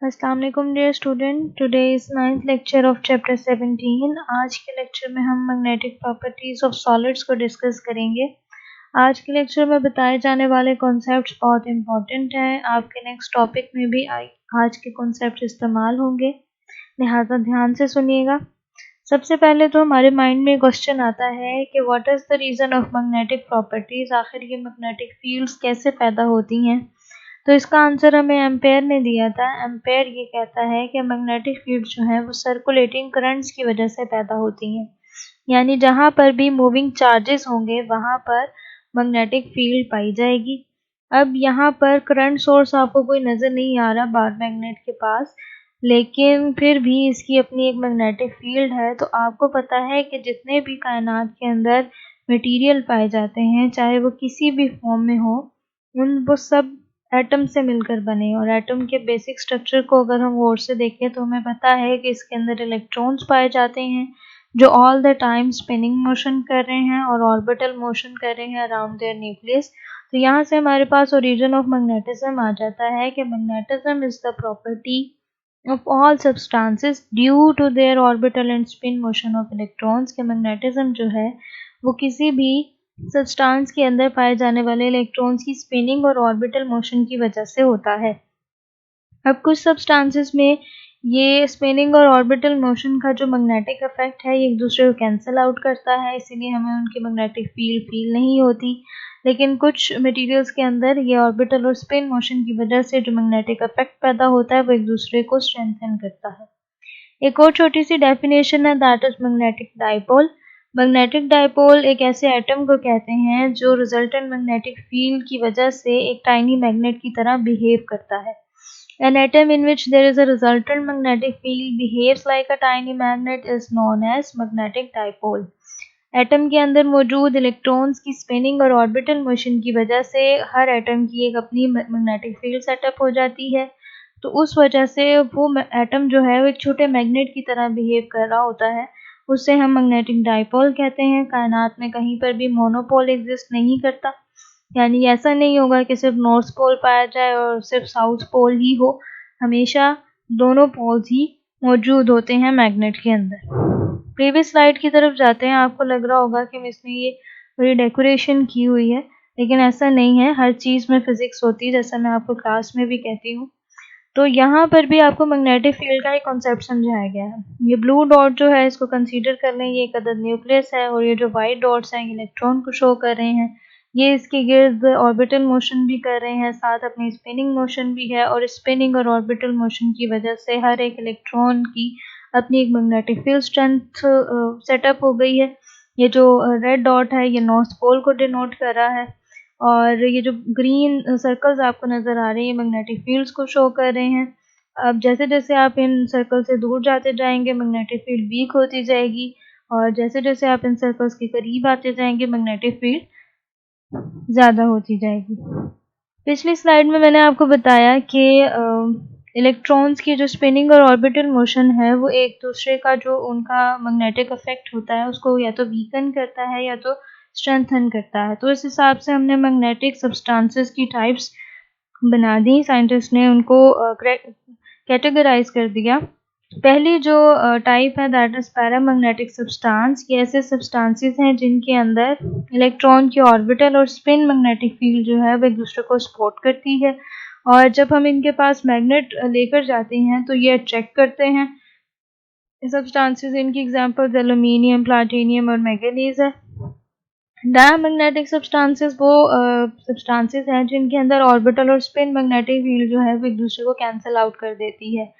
अस्सलाम वालेकुम dear student, today is 9th lecture of chapter 17। आज के लेक्चर में हम मैग्नेटिक प्रॉपर्टीज ऑफ सॉलिड्स को डिस्कस करेंगे। आज के लेक्चर में बताए जाने वाले कॉन्सेप्ट्स बहुत इंपॉर्टेंट हैं। आपके नेक्स्ट टॉपिक में भी आज के कॉन्सेप्ट इस्तेमाल होंगे, लिहाजा ध्यान से सुनिएगा। सबसे पहले तो हमारे माइंड में क्वेश्चन आता है कि what is the reason of magnetic properties, आखिर ये मैग्नेटिक फील्ड्स कैसे पैदा होती हैं। तो इसका आंसर हमें एम्पेयर ने दिया था। एम्पेयर ये कहता है कि मैग्नेटिक फील्ड जो है वो सर्कुलेटिंग करंट्स की वजह से पैदा होती हैं, यानी जहाँ पर भी मूविंग चार्जेस होंगे वहाँ पर मैग्नेटिक फील्ड पाई जाएगी। अब यहाँ पर करंट सोर्स आपको कोई नज़र नहीं आ रहा बार मैग्नेट के पास, लेकिन फिर भी इसकी अपनी एक मैग्नेटिक फील्ड है। तो आपको पता है कि जितने भी कायनात के अंदर मटेरियल पाए जाते हैं, चाहे वो किसी भी फॉर्म में हो, वो सब एटम से मिलकर बने। और एटम के बेसिक स्ट्रक्चर को अगर हम गौर से देखें तो हमें पता है कि इसके अंदर इलेक्ट्रॉन्स पाए जाते हैं जो all the time spinning motion कर रहे हैं और ऑर्बिटल मोशन कर रहे हैं अराउंड देयर न्यूक्लियस। तो यहाँ से हमारे पास ओरिजिन ऑफ मैग्नेटिज्म आ जाता है कि magnetism is the property of all substances due to their orbital and spin motion of electrons। के मैग्नेटिज्म जो है वो किसी भी सब्सटेंस के अंदर पाए जाने वाले इलेक्ट्रॉन्स की स्पिनिंग और ऑर्बिटल मोशन की वजह से होता है। अब कुछ सब्सटेंसेस में ये स्पिनिंग और ऑर्बिटल मोशन का जो मैग्नेटिक इफेक्ट है ये एक दूसरे को कैंसिल आउट करता है, इसीलिए हमें उनकी मैग्नेटिक फील नहीं होती। लेकिन कुछ मटेरियल्स के अंदर ये ऑर्बिटल और स्पिन मोशन की वजह से जो मैग्नेटिक इफेक्ट पैदा होता है वो एक दूसरे को स्ट्रेंथन करता है। एक और छोटी सी डेफिनेशन है, that is magnetic dipole. Magnetic dipole एक ऐसे एटम को कहते हैं जो रिजल्टेंट मैग्नेटिक फील्ड की वजह से एक टाइनी मैग्नेट की तरह बिहेव करता है। An atom in which there is a resultant magnetic field behaves like a tiny magnet is known as magnetic dipole। Atom के अंदर मौजूद इलेक्ट्रॉन्स की स्पिनिंग और ऑर्बिटल मोशन की वजह से हर एटम की एक अपनी मैग्नेटिक फील्ड सेटअप हो जाती है। तो उस वजह से वो एटम जो है वो एक छोटे मैग्नेट की तरह बिहेव कर रहा होता है, उससे हम मैग्नेटिक डाइपोल कहते हैं। कायनात में कहीं पर भी मोनोपोल एग्जिस्ट नहीं करता, यानी ऐसा नहीं होगा कि सिर्फ नॉर्थ पोल पाया जाए और सिर्फ साउथ पोल ही हो, हमेशा दोनों पोल्स ही मौजूद होते हैं मैग्नेट के अंदर। प्रीवियस स्लाइड की तरफ जाते हैं। आपको लग रहा होगा कि इसमें ये बड़ी डेकोरेशन की हुई है, लेकिन ऐसा नहीं है। हर चीज़ में फिजिक्स होती है, जैसा मैं आपको क्लास में भी कहती हूँ। तो यहाँ पर भी आपको मैग्नेटिक फील्ड का एक कॉन्सेप्ट समझाया गया है। ये ब्लू डॉट जो है इसको कंसीडर कर लें, ये एक अदद न्यूक्लियस है, और ये जो वाइट डॉट्स हैं इलेक्ट्रॉन को शो कर रहे हैं। ये इसके गिर्द ऑर्बिटल मोशन भी कर रहे हैं, साथ अपनी स्पिनिंग मोशन भी है, और स्पिनिंग और ऑर्बिटल मोशन की वजह से हर एक इलेक्ट्रॉन की अपनी एक मैग्नेटिक फील्ड स्ट्रेंथ सेटअप हो गई है। ये जो रेड डॉट है ये नॉर्थ पोल को डिनोट कर रहा है, और ये जो ग्रीन सर्कल्स आपको नज़र आ रहे हैं ये मैग्नेटिक फील्ड्स को शो कर रहे हैं। अब जैसे जैसे आप इन सर्कल से दूर जाते जाएंगे मैग्नेटिक फील्ड वीक होती जाएगी, और जैसे जैसे आप इन सर्कल्स के करीब आते जाएंगे मैग्नेटिक फील्ड ज़्यादा होती जाएगी। पिछली स्लाइड में मैंने आपको बताया कि इलेक्ट्रॉन्स की जो स्पिनिंग और ऑर्बिटल मोशन है वो एक दूसरे का जो उनका मैग्नेटिक इफेक्ट होता है उसको या तो वीकन करता है या तो स्ट्रेंथन करता है। तो इस हिसाब से हमने मैग्नेटिक सब्सटेंसेस की टाइप्स बना दी, साइंटिस्ट ने उनको कैटेगराइज कर दिया। पहली जो टाइप है दैट इज पैरामैग्नेटिक सब्सटेंस। ये ऐसे सब्सटेंसेस हैं जिनके अंदर इलेक्ट्रॉन की ऑर्बिटल और स्पिन मैग्नेटिक फील्ड जो है वो एक दूसरे को सपोर्ट करती है, और जब हम इनके पास मैग्नेट लेकर जाते हैं तो ये अट्रैक्ट करते हैं सब्सटेंसेस। इनकी एग्जांपल्स एल्यूमिनियम, प्लैटिनम और मैंगनीज है। डायमैग्नेटिक सब्सटेंसेस वो सब्सटेंसेस हैं जिनके अंदर ऑर्बिटल और स्पिन मैग्नेटिक फील्ड जो है वो एक दूसरे को कैंसिल आउट कर देती है।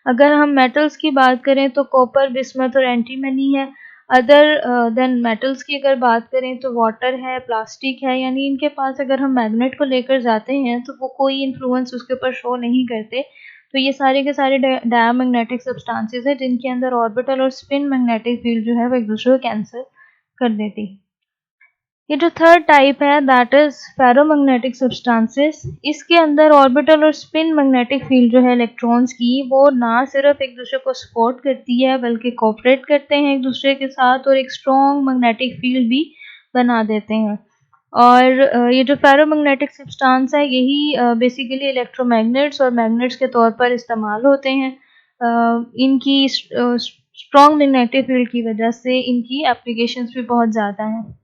अगर हम मेटल्स की बात करें तो कॉपर, बिस्मथ और एंटीमनी है। अदर देन मेटल्स की अगर बात करें तो वाटर है, प्लास्टिक है, यानी इनके पास अगर हम मैग्नेट को लेकर जाते हैं तो वो कोई इन्फ्लुएंस उसके ऊपर शो नहीं करते। तो ये सारे के सारे डायमैग्नेटिक सब्सटेंसेस है जिनके अंदर ऑर्बिटल और स्पिन मैग्नेटिक फील्ड जो है वो एक दूसरे को कैंसिल कर देती है। ये जो थर्ड टाइप है दैट इज फेरोमैग्नेटिक सब्सटेंसेस। इसके अंदर ऑर्बिटल और स्पिन मैग्नेटिक फील्ड जो है इलेक्ट्रॉन्स की वो ना सिर्फ एक दूसरे को सपोर्ट करती है बल्कि कोऑपरेट करते हैं एक दूसरे के साथ और एक स्ट्रॉन्ग मैग्नेटिक फील्ड भी बना देते हैं। और ये जो फेरोमैग्नेटिक सब्सटेंस है यही बेसिकली इलेक्ट्रोमैग्नेट्स और मैग्नेट्स के तौर पर इस्तेमाल होते हैं। इनकी स्ट्रॉन्ग मैग्नेटिक फील्ड की वजह से इनकी एप्लीकेशंस भी बहुत ज़्यादा हैं।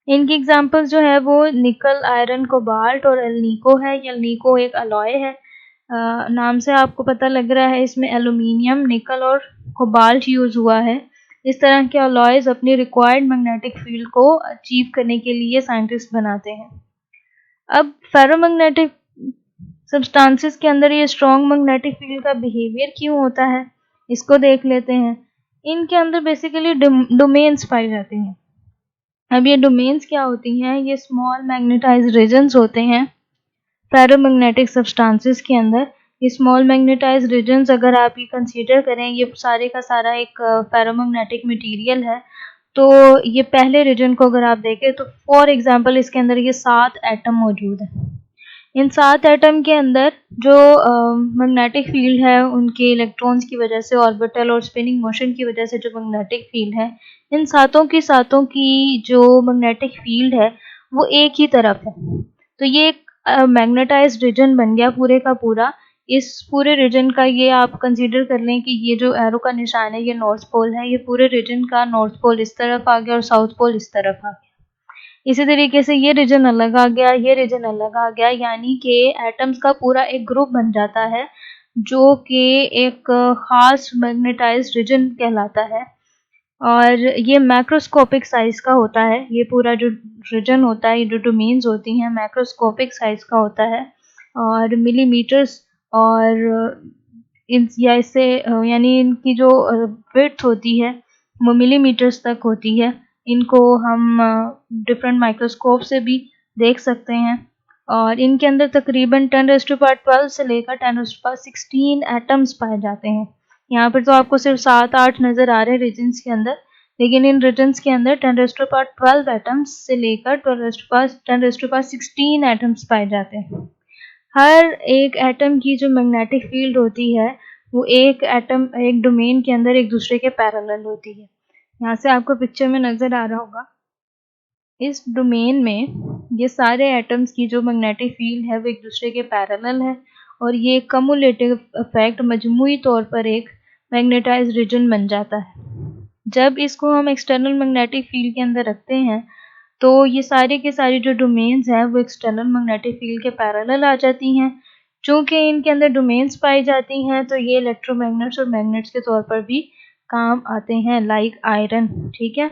इनकी एग्जांपल्स जो है वो निकल, आयरन, कोबाल्ट और एल्निको है। एल्निको एक अलॉय है। नाम से आपको पता लग रहा है इसमें एल्यूमिनियम, निकल और कोबाल्ट यूज़ हुआ है। इस तरह के अलॉयज़ अपनी रिक्वायर्ड मैग्नेटिक फील्ड को अचीव करने के लिए साइंटिस्ट बनाते हैं। अब फेरोमैग्नेटिक सब्सटेंसेस के अंदर ये स्ट्रॉन्ग मैग्नेटिक फील्ड का बिहेवियर क्यों होता है, इसको देख लेते हैं। इनके अंदर बेसिकली डोमेन्स पाए जाते हैं। अब ये डोमेन्स क्या होती हैं? ये स्मॉल मैग्नेटाइज्ड रीजन्स होते हैं फेरोमैग्नेटिक सब्सटेंसेस के अंदर। ये स्मॉल मैग्नेटाइज्ड रीजन्स अगर आप ये कंसीडर करें, ये सारे का सारा एक फेरोमैग्नेटिक मटेरियल है। तो ये पहले रीजन को अगर आप देखें तो फॉर एग्जांपल इसके अंदर ये 7 एटम मौजूद है। इन 7 एटम के अंदर जो मैग्नेटिक फील्ड है उनके इलेक्ट्रॉन्स की वजह से, ऑर्बिटल और स्पिनिंग मोशन की वजह से जो मैग्नेटिक फील्ड है, इन सातों की जो मैग्नेटिक फील्ड है वो एक ही तरफ है। तो ये एक मैग्नेटाइज्ड रीजन बन गया पूरे का पूरा। इस पूरे रीजन का ये आप कंसीडर कर लें कि ये जो एरो का निशान है ये नॉर्थ पोल है। ये पूरे रीजन का नॉर्थ पोल इस तरफ आ गया और साउथ पोल इस तरफ आ गया। इसी तरीके से ये रीजन अलग आ गया, ये रीजन अलग आ गया, यानी कि एटम्स का पूरा एक ग्रुप बन जाता है जो कि एक खास मैग्नेटाइज्ड रीजन कहलाता है। और ये मैक्रोस्कोपिक साइज का होता है। ये पूरा जो रीजन होता है, ये जो डोमेन्स होती हैं मैक्रोस्कोपिक साइज का होता है और मिलीमीटर्स और इन या इससे यानी इनकी जो विड्थ होती है वो मिलीमीटर्स तक होती है। इनको हम डिफरेंट माइक्रोस्कोप से भी देख सकते हैं और इनके अंदर तकरीबन 10⁻12 से लेकर 10⁻16 एटम्स पाए जाते हैं। यहाँ पर तो आपको सिर्फ 7-8 नज़र आ रहे हैं रीजन्स के अंदर, लेकिन इन रीजन्स के अंदर 10⁻12 एटम्स से लेकर 10⁻16 एटम्स पाए जाते हैं। हर एक एटम की जो मैग्नेटिक फील्ड होती है वो एक डोमेन के अंदर एक दूसरे के पैरेलल होती है। यहाँ से आपको पिक्चर में नज़र आ रहा होगा। इस डोमेन में ये सारे एटम्स की जो मैग्नेटिक फील्ड है वो एक दूसरे के पैरेलल है और ये कम्युलेटिव इफेक्ट मजमूई तौर पर एक मैग्नेटाइज्ड रीजन बन जाता है। जब इसको हम एक्सटर्नल मैग्नेटिक फील्ड के अंदर रखते हैं तो ये सारी के सारी जो डोमेन्स हैं वो एक्सटर्नल मैग्नेटिक फील्ड के पैरेलल आ जाती हैं। चूँकि इनके अंदर डोमेन्स पाई जाती हैं तो ये इलेक्ट्रोमैग्नेट्स और मैग्नेट्स के तौर पर भी काम आते हैं, लाइक आयरन। ठीक है,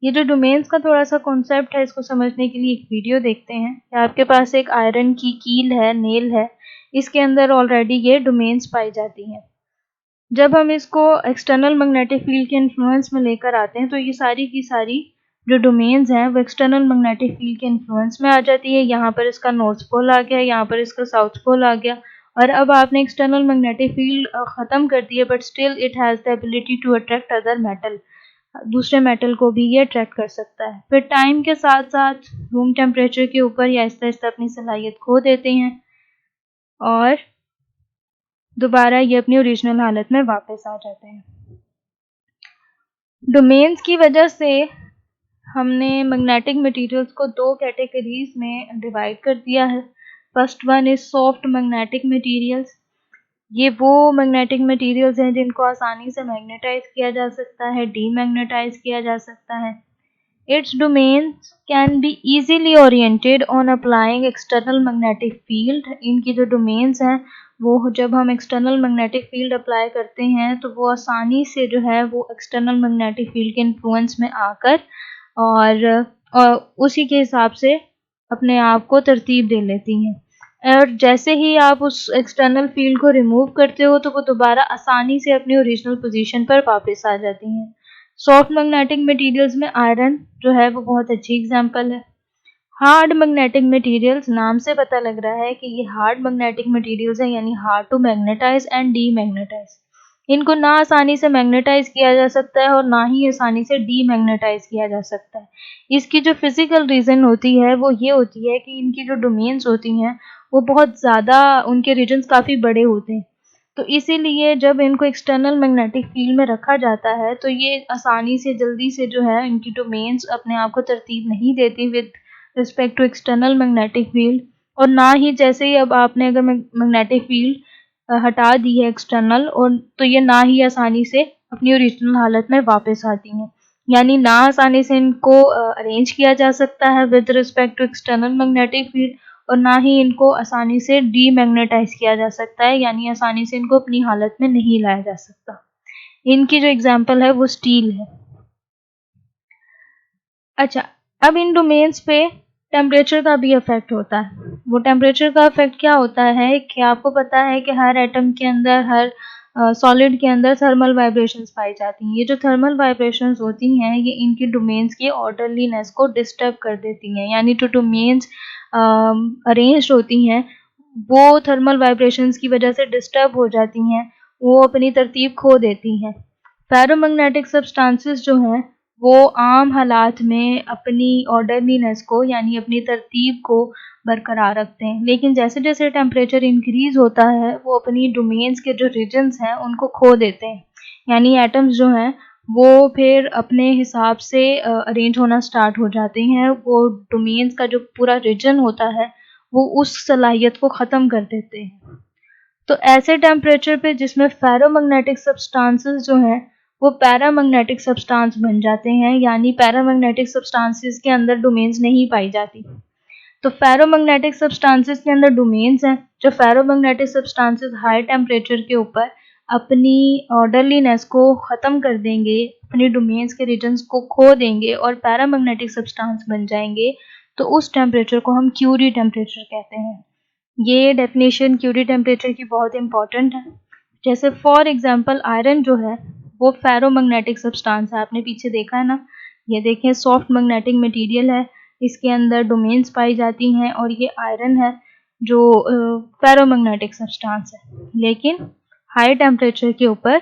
ये जो डोमेन्स का थोड़ा सा कॉन्सेप्ट है इसको समझने के लिए एक वीडियो देखते हैं। आपके पास एक आयरन की कील है, नेल है, इसके अंदर ऑलरेडी ये डोमेन्स पाई जाती हैं। जब हम इसको एक्सटर्नल मैग्नेटिक फील्ड के इन्फ्लुएंस में लेकर आते हैं तो ये सारी की सारी जो डोमेन्स हैं वो एक्सटर्नल मैग्नेटिक फील्ड के इन्फ्लुएंस में आ जाती है। यहाँ पर इसका नॉर्थ पोल आ गया, यहाँ पर इसका साउथ पोल आ गया और अब आपने एक्सटर्नल मैग्नेटिक फील्ड ख़त्म कर दी है, but still it has the ability to attract other metal. दूसरे मेटल को भी ये अट्रैक्ट कर सकता है। फिर टाइम के साथ साथ रूम टेम्परेचर के ऊपर ये आहिस्ता आहिस्ता अपनी सलाहियत खो देते हैं और दोबारा ये अपनी ओरिजिनल हालत में वापस आ जाते हैं। डोमेन्स की वजह से हमने मैग्नेटिक मटेरियल्स को 2 कैटेगरीज में डिवाइड कर दिया है। First one is soft magnetic materials. ये वो मैग्नेटिक मटेरियल्स हैं जिनको आसानी से मैग्नेटाइज किया जा सकता है, डीमैग्नेटाइज किया जा सकता है। Its domains can be easily oriented on applying external magnetic field। इनकी जो डोमेन्स हैं वो जब हम एक्सटर्नल मैग्नेटिक फील्ड अप्लाई करते हैं तो वो आसानी से जो है वो एक्सटर्नल मैग्नेटिक फील्ड के इन्फ्लुएंस में आकर और उसी के हिसाब से अपने आप को तरतीब दे लेती हैं। और जैसे ही आप उस एक्सटर्नल फील्ड को रिमूव करते हो तो वो दोबारा आसानी से अपनी ओरिजिनल पोजीशन पर वापस आ जाती हैं। सॉफ्ट मैग्नेटिक मटेरियल्स में आयरन जो है वो बहुत अच्छी एग्जांपल है। हार्ड मैग्नेटिक मटेरियल्स, नाम से पता लग रहा है कि ये हार्ड मैग्नेटिक मटेरियल्स हैं, यानी hard to magnetise and demagnetise. इनको ना आसानी से मैग्नेटाइज किया जा सकता है और ना ही आसानी से डीमैग्नेटाइज किया जा सकता है। इसकी जो फिजिकल रीज़न होती है वो ये होती है कि इनकी जो डोमेन्स होती हैं वो बहुत ज़्यादा, उनके रीजन्स काफ़ी बड़े होते हैं। तो इसीलिए जब इनको एक्सटर्नल मैग्नेटिक फील्ड में रखा जाता है तो ये आसानी से, जल्दी से जो है इनकी डोमेन्स अपने आप को तरतीब नहीं देती with respect to external magnetic field, और ना ही जैसे ही अब आपने अगर मैग्नेटिक फील्ड हटा दी है एक्सटर्नल, और तो ये ना ही आसानी से अपनी ओरिजिनल हालत में वापस आती हैं। यानी ना आसानी से इनको अरेंज किया जा सकता है with respect to external magnetic field, और ना ही इनको आसानी से डीमैग्नेटाइज किया जा सकता है, यानी आसानी से इनको अपनी हालत में नहीं लाया जा सकता। इनकी जो एग्जांपल है वो स्टील है। अच्छा, अब इन डोमेन्स पे टेम्परेचर का भी इफेक्ट होता है। वो टेम्परेचर का इफेक्ट क्या होता है कि आपको पता है कि हर एटम के अंदर, हर सॉलिड के अंदर थर्मल वाइब्रेशंस पाई जाती हैं। ये जो थर्मल वाइब्रेशंस होती हैं ये इनकी डोमेन्स की ऑर्डरलीनेस को डिस्टर्ब कर देती हैं, यानी जो डोमेन्स अरेंज्ड होती हैं वो थर्मल वाइब्रेशंस की वजह से डिस्टर्ब हो जाती हैं, वो अपनी तरतीब खो देती हैं। फेरोमैग्नेटिक सब्सटेंसेस जो हैं वो आम हालात में अपनी ऑर्डरलीनेस को, यानी अपनी तरतीब को बरकरार रखते हैं, लेकिन जैसे जैसे टेम्परेचर इंक्रीज होता है वो अपनी डोमेन्स के जो रीजन्स हैं उनको खो देते हैं, यानी एटम्स जो हैं वो फिर अपने हिसाब से अरेंज होना स्टार्ट हो जाते हैं। वो डोमेन्स का जो पूरा रीजन होता है वो उस सलाहियत को ख़त्म कर देते हैं। तो ऐसे टेम्परेचर पे जिसमें फेरोमैग्नेटिक सब्सटेंसेस जो हैं वो पैरामैग्नेटिक सब्सटेंस बन जाते हैं, यानी पैरामैग्नेटिक सब्सटेंसेस के अंदर डोमेन्स नहीं पाई जाती। तो फेरोमैग्नेटिक सब्सटेंसेस के अंदर डोमेन्स हैं। जो फेरोमैग्नेटिक सब्सटेंसेस हाई टेम्परेचर के ऊपर अपनी ऑर्डरलीनेस को ख़त्म कर देंगे, अपनी डोमेन्स के रीजन्स को खो देंगे और पैरामैग्नेटिक सब्सटेंस बन जाएंगे, तो उस टेम्परेचर को हम क्यूरी टेम्परेचर कहते हैं। ये डेफिनेशन क्यूरी टेम्परेचर की बहुत इंपॉर्टेंट है। जैसे फॉर एग्जांपल आयरन जो है वो फेरोमैग्नेटिक सब्सटेंस है, आपने पीछे देखा है ना। ये देखें, सॉफ्ट मैग्नेटिक मटेरियल है, इसके अंदर डोमेन्स पाई जाती हैं और ये आयरन है जो फेरोमैग्नेटिक सब्सटेंस है। लेकिन हाई टेम्परेचर के ऊपर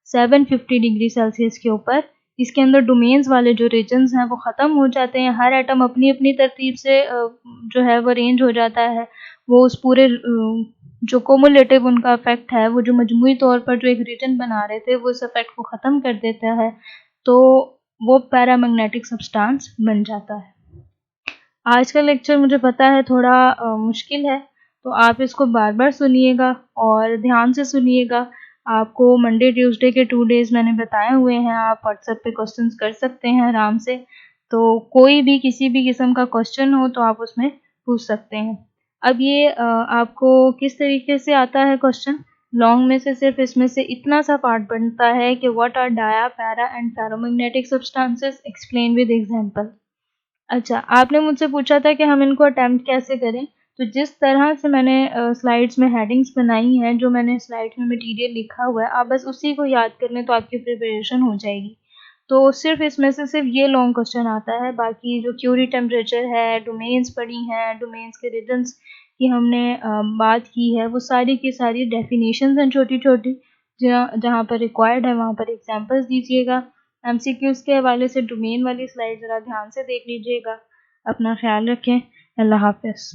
750 डिग्री सेल्सियस के ऊपर इसके अंदर डोमेन्स वाले जो रीजन्स हैं वो ख़त्म हो जाते हैं। हर एटम अपनी अपनी तरतीब से जो है वो अरेंज हो जाता है। वो उस पूरे जो कोमुलेटिव उनका इफेक्ट है, वो जो मजमूई तौर पर जो एक रीजन बना रहे थे वो उस इफेक्ट को ख़त्म कर देता है, तो वो पैरामैग्नेटिक सब्सटेंस बन जाता है। आज का लेक्चर मुझे पता है थोड़ा मुश्किल है, तो आप इसको बार बार सुनिएगा और ध्यान से सुनिएगा। आपको मंडे ट्यूसडे के 2 डेज़ मैंने बताए हुए हैं, आप व्हाट्सएप पे क्वेश्चंस कर सकते हैं आराम से। तो कोई भी किसी भी किस्म का क्वेश्चन हो तो आप उसमें पूछ सकते हैं। अब ये आपको किस तरीके से आता है क्वेश्चन, लॉन्ग में से सिर्फ इसमें से इतना सा पार्ट बनता है कि what are dia, para and ferromagnetic substances, explain with example. अच्छा, आपने मुझसे पूछा था कि हम इनको अटेम्प्ट कैसे करें, तो जिस तरह से मैंने स्लाइड्स में हेडिंग्स बनाई हैं, जो मैंने स्लाइड्स में मटेरियल लिखा हुआ है, आप बस उसी को याद कर लें तो आपकी प्रिपरेशन हो जाएगी। तो सिर्फ इसमें से सिर्फ ये लॉन्ग क्वेश्चन आता है, बाकी जो क्यूरी टेम्परेचर है, डोमेन्स पढ़ी हैं, डोमेन्स के रीजन्स की हमने बात की है, वो सारी की सारी डेफिनेशंस हैं छोटी-छोटी, जहाँ पर रिक्वायर्ड है वहाँ पर एग्जांपल्स दीजिएगा। एमसीक्यूज़ के हवाले से डोमेन वाली स्लाइड ज़रा ध्यान से देख लीजिएगा। अपना ख़्याल रखें। अल्लाह हाफ़िज़।